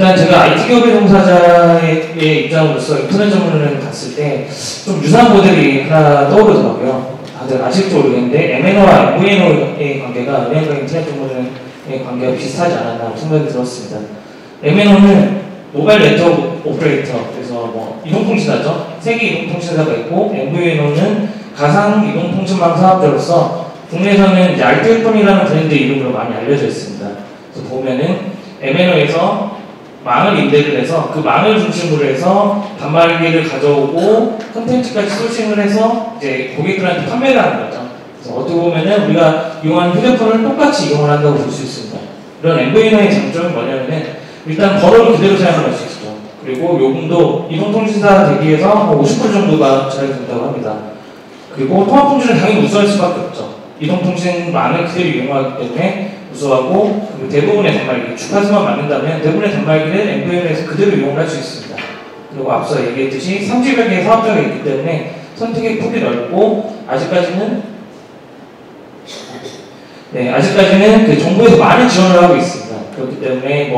일단 제가 IT 기업의 종사자의 입장으로서 인터넷 전문을 갔을 때 좀 유사한 모델이 하나 떠오르더라고요. 다들 아실지 모르겠는데 MNO와 MVNO의 관계가 은행과 인터넷 전문의 관계가 비슷하지 않았나 생각이 들었습니다. MNO는 모바일 네트워크 오퍼레이터, 그래서 뭐 이동통신사죠. 세계 이동통신사가 있고, MVNO는 가상 이동통신망 사업자로서 국내에서는 이제 알뜰폰이라는 브랜드 이름으로 많이 알려져 있습니다. 그래서 보면은 MNO에서 망을 임대를 해서 그 망을 중심으로 해서 단말기를 가져오고 콘텐츠까지 소싱을 해서 이제 고객들한테 판매를 하는 거죠. 그래서 어떻게 보면은 우리가 이용하는 휴대폰을 똑같이 이용을 한다고 볼 수 있습니다. 이런 MVNO의 장점이 뭐냐면은 일단 번호를 그대로 사용할 수 있죠. 그리고 요금도 이동통신사 대비해서 50% 정도가 절약된다고 합니다. 그리고 통화품질은 당연히 우수할 수밖에 없죠. 이동통신망을 그대로 이용하기 때문에 우수하고, 그리고 대부분의 단말기, 주파수만 맞는다면 대부분의 단말기를 MVNO에서 그대로 이용을 할 수 있습니다. 그리고 앞서 얘기했듯이 30여 개의 사업자가 있기 때문에 선택의 폭이 넓고, 아직까지는 그 정부에서 많은 지원을 하고 있습니다. 그렇기 때문에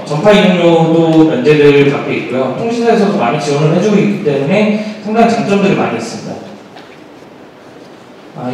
전파 이용료도 면제를 받고 있고요. 통신사에서도 많이 지원을 해주고 있기 때문에 상당히 장점들이 많이 있습니다.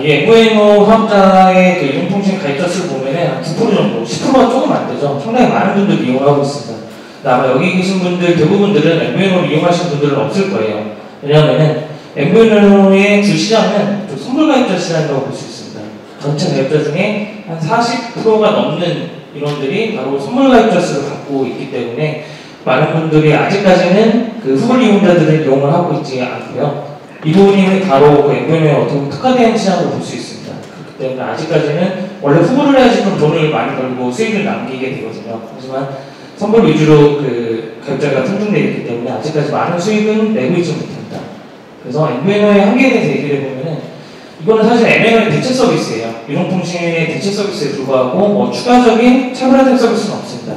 이 MVNO 사업자의 그 이동통신 가입자 수를 보면은 한 9% 정도, 10%가 조금 안 되죠. 상당히 많은 분들이 이용하고 있습니다. 아마 여기 계신 분들 대부분들은 MVNO를 이용하시는 분들은 없을 거예요. 왜냐하면은 MVNO의 주 시장은 선불 가입자 시장이라고 볼 수 있습니다. 전체 가입자 중에 한 40%가 넘는 인원들이 바로 선불 가입자 수를 갖고 있기 때문에 많은 분들이 아직까지는 그 후불 이용자들을 이용을 하고 있지 않고요. 이 부분이 바로 그 MVNO에 어떻게 특화된 시장으로 볼 수 있습니다. 그렇기 때문에 아직까지는 원래 후불을 해야지 좀 돈을 많이 벌고 수익을 남기게 되거든요. 하지만 선불 위주로 그 가입자가 선정되어 있기 때문에 아직까지 많은 수익은 내고 있지 못합니다. 그래서 MVNO의 한계에 대해서 얘기를 해보면은 이거는 사실 MNO의 대체 서비스예요. 이동통신의 대체 서비스에 불과하고 추가적인 차별화된 서비스는 없습니다.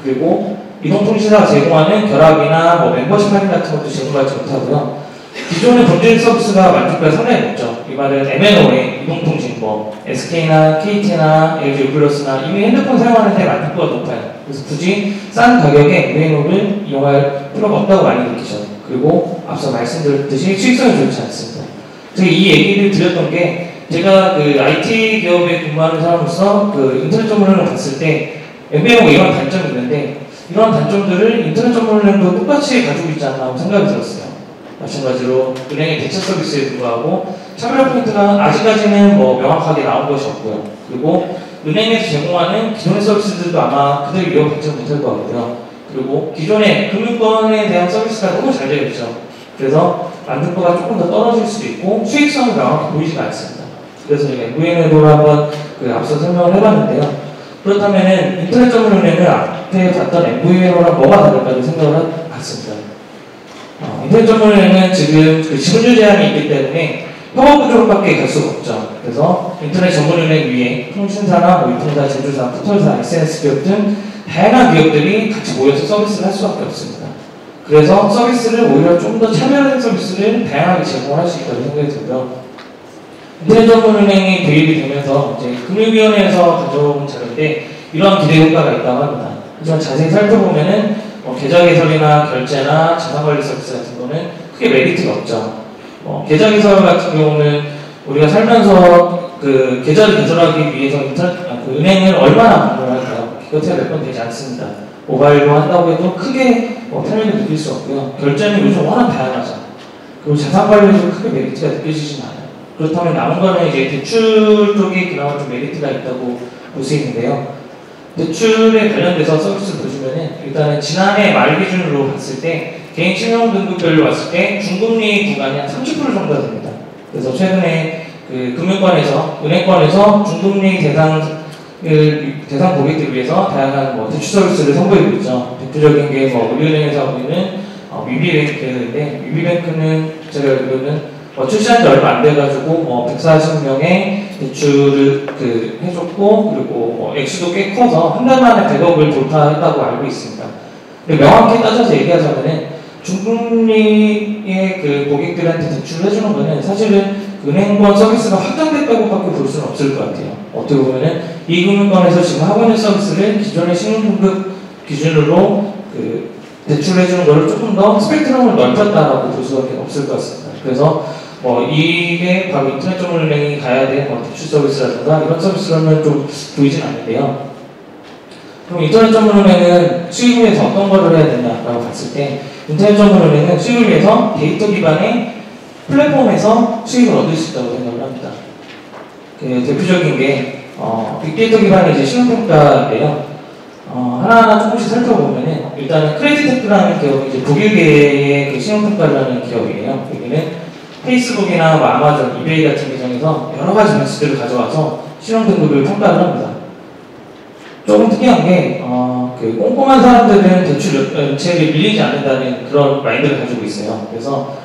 그리고 이동통신사가 제공하는 결합이나 멤버십 할인 같은 것도 제공하지 못하고요. 기존의 본질 서비스가 만족도가 상당히 높죠. 이 말은 MNO의 이동통신, SK나 KT나 LG U+나 이미 핸드폰 사용하는 데 만족도가 높아요. 그래서 굳이 싼 가격에 MNO를 이용할 필요가 없다고 많이 느끼죠. 그리고 앞서 말씀드렸듯이 수익성이 좋지 않습니다. 제가 이 얘기를 드렸던 게, 제가 그 IT 기업에 근무하는 사람으로서 그 인터넷 전문을 봤을 때 MNO가 이런 단점이 있는데, 이런 단점들을 인터넷 전문은행도 똑같이 가지고 있지 않나 하고 생각이 들었어요. 마찬가지로 은행의 대체 서비스에 불과하고 차별화 포인트가 아직까지는 명확하게 나온 것이 없고요. 그리고 은행에서 제공하는 기존의 서비스들도 아마 그대로 이어받지 못할 것 같고요. 그리고 기존의 금융권에 대한 서비스가 너무 잘 되어 있죠. 그래서 만족도가 조금 더 떨어질 수도 있고 수익성이 명확히 보이지가 않습니다. 그래서 제가 MVNO를 한번 앞서 설명을 해봤는데요. 그렇다면은 인터넷 전문은행을 앞에 봤던 MVNO랑 뭐가 다를까를 생각을 해봤습니다. 인터넷 전문은행은 지금 그 지분율 제한이 있기 때문에 협업 구조로밖에 갈 수가 없죠. 그래서 인터넷 전문은행 위에 통신사나 유통사, 제조사, 포털사, SNS 기업 등 다양한 기업들이 같이 모여서 서비스를 할 수밖에 없습니다. 그래서 서비스를 오히려 좀 더 차별화된 서비스를 다양하게 제공할 수 있다고 생각이 들고요. 인터넷 전문은행이 도입이 되면서 이제 금융위원회에서 가져온 자료인데 이러한 기대 효과가 있다고 합니다. 하지만 자세히 살펴보면은 계좌 개설이나 결제나 자산관리 서비스 같은 거는 크게 메리트가 없죠. 계좌 개설 같은 경우는 우리가 살면서 그 계좌를 개설하기 위해서 은행을 얼마나 방문을 할까요? 기껏해야 몇 번 되지 않습니다. 모바일로 한다고 해도 크게 편의를 느낄 수 없고요. 결제는 요즘 워낙 다양하죠. 그리고 자산관리도 크게 메리트가 느껴지진 않아요. 그렇다면 남은 거는 이제 대출 쪽이 그나마 좀 메리트가 있다고 볼 수 있는데요. 대출에 관련돼서 서비스를 보시면은 일단은 지난해 말 기준으로 봤을 때 개인 신용 등급별로 봤을 때 중금리 구간이 한 30% 정도 됩니다. 그래서 최근에 그 금융권에서 은행권에서 중금리 대상 고객들 위해서 다양한 대출 서비스를 선보이고 있죠. 대표적인 게 우리은행에서 하고 있는 뮤비뱅크인데, 뮤비뱅크는 제가 알기로는 출시한 지 얼마 안 돼가지고 140명의 대출을 해줬고, 그리고 액수도 꽤 커서 한 달 만에 100억을 돌파했다고 알고 있습니다. 명확히 따져서 얘기하자면은 중금리의 그 고객들한테 대출을 해주는 거는 사실은 은행권 서비스가 확장됐다고밖에 볼 수는 없을 것 같아요. 어떻게 보면은 이 금융권에서 지금 하고 있는 서비스를 기존의 신용등급 기준으로 그 대출해주는 거를 조금 더 스펙트럼을 넓혔다라고 볼 수밖에 없을 것 같습니다. 그래서 이게 바로 인터넷점은행이 가야 될 대출 서비스라든가 이런 서비스로는 좀 보이진 않는데요. 그럼 인터넷점은행은 수익을 위해서 어떤 거를 해야 되냐라고 봤을 때 인터넷점은행은 수익을 위해서 데이터 기반의 플랫폼에서 수익을 얻을 수 있다고 생각을 합니다. 그 대표적인 게 빅데이터 기반의 이제 신용평가인데요. 하나하나 조금씩 살펴보면은 일단은 크레디테크라는 기업이 이제 독일계의 그 신용평가를 하는 기업이에요. 여기는 페이스북이나 아마존, 이베이 같은 계정에서 여러 가지 변수들을 가져와서 신용등급을 평가를 합니다. 조금 특이한 게 그 꼼꼼한 사람들은 대출 연체를 밀리지 않는다는 그런 마인드를 가지고 있어요. 그래서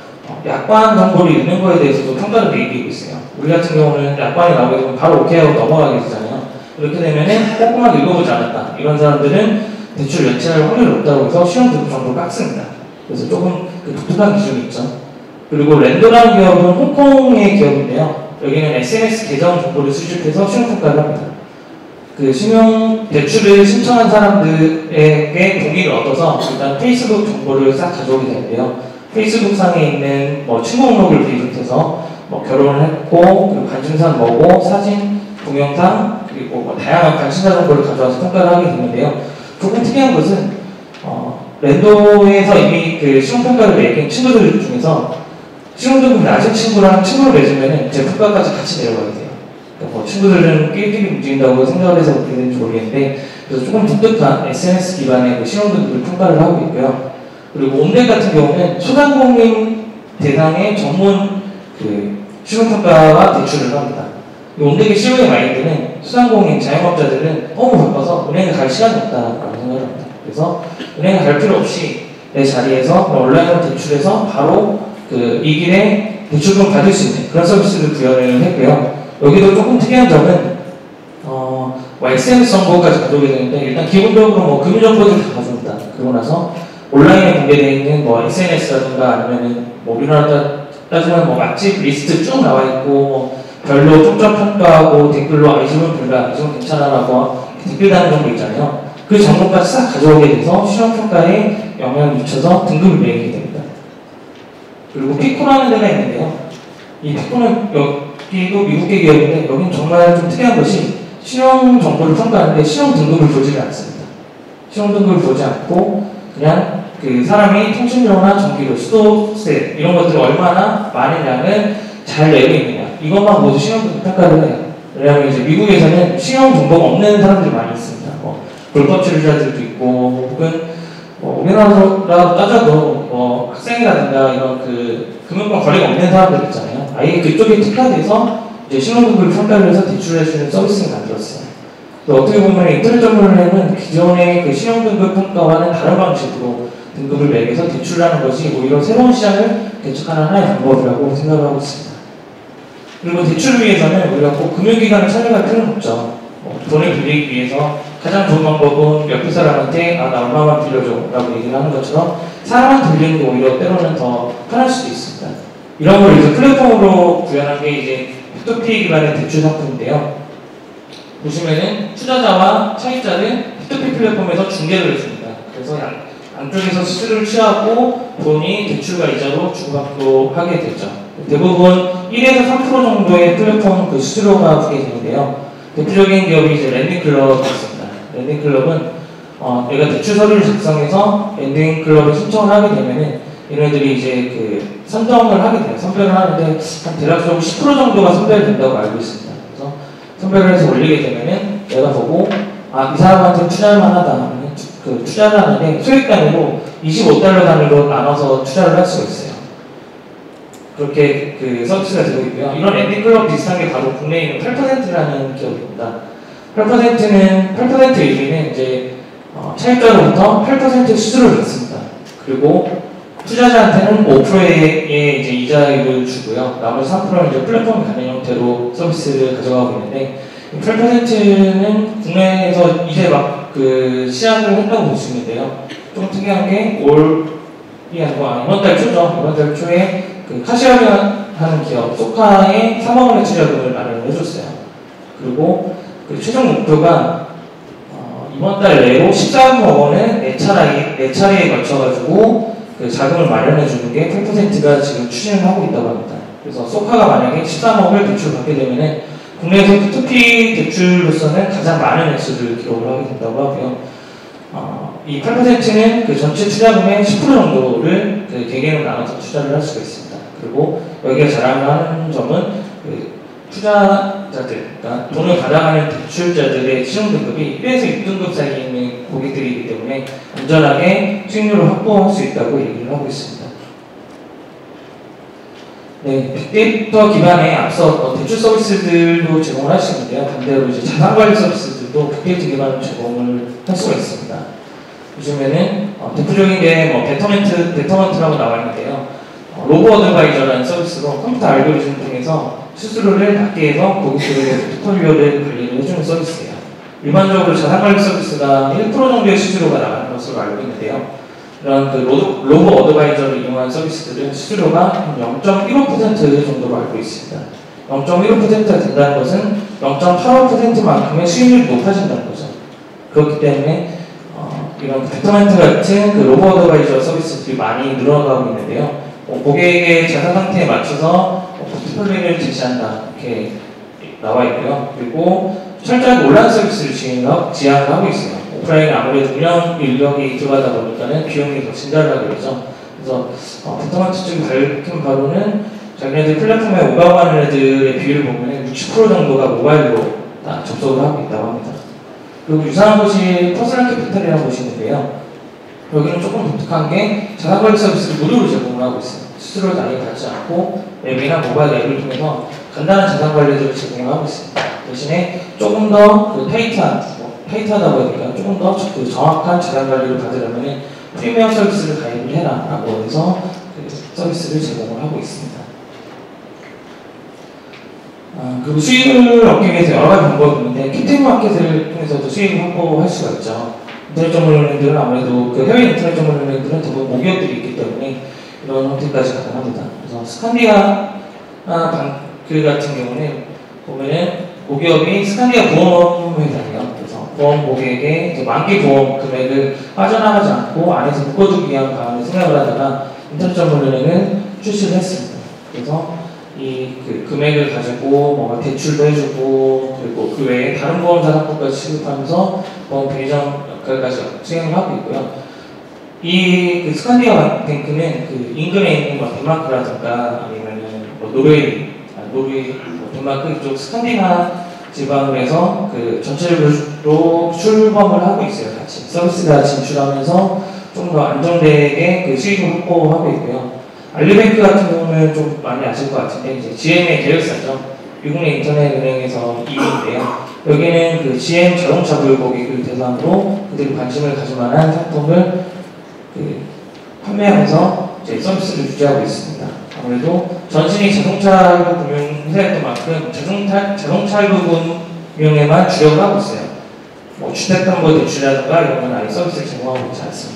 약관 정보를 읽는 거에 대해서도 평가를 매기고 있어요. 우리 같은 경우는 약관이 나오게 되면 바로 오케이 하고 넘어가게 되잖아요. 그렇게 되면은 꼼꼼하게 읽어보지 않았다. 이런 사람들은 대출 연체할 확률이 높다고 해서 신용등급 정보를 깎습니다. 그래서 조금 그 독특한 기준이 있죠. 그리고 랜더라는 기업은 홍콩의 기업인데요. 여기는 SNS 계정 정보를 수집해서 신용평가를 합니다. 그 신용 대출을 신청한 사람들에게 동의를 얻어서 일단 페이스북 정보를 싹 가져오게 되는데요. 페이스북 상에 있는 친구 목록을 비롯해서 결혼을 했고, 그리고 관심사는 뭐고, 사진, 동영상, 그리고 다양한 관심사 정보를 가져와서 평가를 하게 되는데요. 조금 특이한 것은 랜도에서 이미 그 신용평가를 매긴 친구들 중에서 신용등급이 낮은 친구랑 친구를 맺으면 제품가까지 같이 내려가게 돼요. 그러니까 친구들은 끼리끼리 움직인다고 생각을 해서 그렇게 되는지 모르겠는데, 그래서 조금 독특한 SNS 기반의 그 신용등급을 평가를 하고 있고요. 그리고 옴덴 같은 경우는 소상공인 대상의 전문 그 신용평가와 대출을 합니다. 옴덴의 CEO의 마인드는 소상공인 자영업자들은 너무 바빠서 은행에 갈 시간이 없다라고 생각을 합니다. 그래서 은행에 갈 필요 없이 내 자리에서 온라인으로 대출해서 바로 이 길에 대출금 받을 수 있는 그런 서비스를 구현을 했고요. 여기도 조금 특이한 점은 SNS 정보까지 가져오게 되는데, 일단 기본적으로 금융정보들 다 가져옵니다. 그러고 나서 온라인에 공개되어 있는 SNS라든가 아니면은 우리나라 따지면 맛집 리스트 쭉 나와 있고 별로 총점 평가하고 댓글로 이 집은 별로야, 이 집은 괜찮아라고 댓글 다는 정보 있잖아요. 그 정보까지 싹 가져오게 돼서 신용평가에 영향을 미쳐서 등급을 매기게 됩니다. 그리고 피코라는 데가 있는데요. 이 피코는 여기도 미국계 기업인데, 여기는 정말 좀 특이한 것이 신용 정보를 평가하는데 신용 등급을 보지 않습니다. 신용 등급을 보지 않고 그냥 그 사람이 통신료나 전기료, 수도세 이런 것들을 얼마나 많은 양을 잘 내고 있느냐, 이것만 모두 신용 등급 평가를 해요. 왜냐하면 이제 미국에서는 신용 정보가 없는 사람들이 많이 있습니다. 불법 출자들도 있고, 혹은 우리나라로 따져도 학생이라든가 이런 그 금융권 거래가 없는 사람들 있잖아요. 아예 그쪽에 특화돼서 이제 신용등급을 평가를 해서 대출해주는 서비스를 만들었어요. 어떻게 보면 인터넷점은행은 기존의 그 신용등급 평가와는 다른 방식으로 등급을 매겨서 대출하는 것이 오히려 새로운 시장을 개척하는 하나의 방법이라고 생각을 하고 있습니다. 그리고 대출을 위해서는 우리가 꼭 금융기관을 찾아갈 필요는 없죠. 돈을 빌리기 위해서 가장 좋은 방법은 옆에 사람한테 나 얼마만 빌려줘 라고 얘기를 하는 것처럼 사람한테 빌리는 게 오히려 때로는 더 편할 수도 있습니다. 이런 걸 이제 플랫폼으로 구현한 게 이제 P2P 기반의 대출 상품인데요. 보시면은 투자자와 차입자는 P2P 플랫폼에서 중개를 해줍니다. 그래서 양쪽에서 수수료를 취하고 돈이 대출과 이자로 주고받고 하게 되죠. 대부분 1에서 3% 정도의 플랫폼 그 수수료가 붙게 되는데요. 대표적인 기업이 이제 랜딩클럽이 있습니다. 랜딩클럽은 내가 대출 서류를 작성해서 랜딩클럽에 신청을 하게 되면은 얘네들이 이제 그 선정을 하게 돼요. 선별을 하는데 한 대략적으로 10% 정도가 선별된다고 알고 있습니다. 그래서 선별을 해서 올리게 되면은 내가 보고 이 사람한테 투자할 만하다. 그 투자를 하는데 소액 단위로 25달러 단위로 나눠서 투자를 할 수가 있어요. 그렇게 그 서비스가 되고 있고요. 이런 랜딩클럽 비슷한 게 바로 국내에 있는 8%라는 기업입니다. 8%는 의미는 이제 차입자로부터 8% 수수료를 받습니다. 그리고 투자자한테는 5%의 이제 이자율을 주고요. 나머지 3%는 이제 플랫폼 가는 형태로 서비스를 가져가고 있는데, 8%는 국내에서 이제 막 그 시작을 했다고 볼 수 있는데요. 좀 특이한 게 이번 달 초죠. 이번 달 초에 그 카시아를 하는 기업 소카에 3억 원의 투자금을 마련을 해줬어요. 그리고 그 최종 목표가 이번 달 내로 13억 원을 네 차례에 걸쳐가지고 그 자금을 마련해 주는 게 8%가 지금 추진을 하고 있다고 합니다. 그래서 소카가 만약에 13억을 대출받게 되면은 국내에서 P2P 대출로서는 가장 많은 액수를 기록을 하게 된다고 하고요. 이 8%는 그 전체 투자금의 10% 정도를 그 개개인으로 나눠서 투자를 할 수가 있습니다. 그리고 여기가 자랑을 하는 점은 그 투자자들, 그러니까 돈을 받아가는 대출자들의 신용 등급이 1에서 6등급 사이에 있는 고객들이기 때문에 안전하게 수익률을 확보할 수 있다고 얘기를 하고 있습니다. 네, 빅데이터 기반의 앞서 대출 서비스들도 제공을 하시는데요. 반대로 이제 자산관리 서비스들도 빅데이터 기반으로 제공을 할 수가 있습니다. 요즘에는 대표적인 게 베터먼트라고 나와 있는데요. 로보 어드바이저라는 서비스로 컴퓨터 알고리즘을 통해서 수수료를 낮게 해서 고객들의 포트폴리오를 관리를 해주는 서비스예요. 일반적으로 자산관리 서비스가 1% 정도의 수수료가 나가는 것으로 알고 있는데요. 이런 그 로보 어드바이저를 이용한 서비스들은 수수료가 0.15% 정도로 알고 있습니다. 0.15%가 된다는 것은 0.85%만큼의 수익률이 높아진다는 거죠. 그렇기 때문에 이런 베터먼트 같은 그 로보 어드바이저 서비스들이 많이 늘어나고 있는데요. 고객의 자산 상태에 맞춰서 포트폴리오를 제시한다 이렇게 나와 있고요. 그리고 철저하게 온라인 서비스를 지향을 하고 있어요. 오프라인은 아무래도 운영 인력이 들어가다 보니까는 비용이 더 증가를 하게 되죠. 그래서 베터먼트 쪽이 밝힌 바로는 자기네들 플랫폼에 오가하는 애들의 비율을 보면 60% 정도가 모바일로 접속을 하고 있다고 합니다. 그리고 유사한 곳이 퍼스널 캐피탈이라는 곳이 있는데요. 여기는 조금 독특한 게 자산관리 서비스를 무료로 제공을 하고 있어요. 수수료를 많이 받지 않고 앱이나 모바일 앱을 통해서 간단한 자산관리들을 제공을 하고 있습니다. 대신에 조금 더 그 타이트하다고 하니까 조금 더 그 정확한 자산관리를 받으려면 프리미엄 서비스를 가입을 해라 라고 해서 그 서비스를 제공을 하고 있습니다. 그리고 수익을 얻기 위해서 여러 가지 방법이 있는데 캡틴 마켓을 통해서도 수익을 확보할 수가 있죠. 인터넷 전문은행들은 아무래도 그 해외 인터넷 전문은행들은 대부분 모기업들이 있기 때문에 이런 형태까지 가능합니다. 그래서 스칸디아 그 같은 경우는 보면은 모기업이 스칸디아 보험회사예요. 그래서 보험 고객의 만기 보험 금액을 빠져나가지 않고 안에서 묶어두기 위한 방안을 생각을 하다가 인터넷 전문은행은 출시를 했습니다. 그래서 이 그 금액을 가지고 뭔가 대출도 해주고 그리고 그 외에 다른 보험사 상품까지 취급하면서 보험 배정 역할까지 수행을 하고 있고요. 이 그 스칸디아 뱅크는 그 인근에 있는 뭐 덴마크라든가 아니면은 뭐 노르웨이, 덴마크 이쪽 스칸디나 지방을 해서 그 전체적으로 출범을 하고 있어요. 같이 서비스가 진출하면서 좀 더 안정되게 그 수익을 확보하고 있고요. 알리뱅크 같은 경우는 좀 많이 아실 것 같은데 이제 GM의 계열사죠. 미국의 인터넷 은행에서 2위인데요. 여기는 그 GM 자동차 보유 고객을 대상으로 그들이 관심을 가질 만한 상품을 그 판매하면서 이제 서비스를 유지하고 있습니다. 아무래도 전신이 자동차 할부 금융 회사였던 만큼 자동차 할부 금융에만 주력을 하고 있어요. 뭐 주택담보 대출이라든가 이런 건 아예 서비스를 제공하고 있지 않습니다.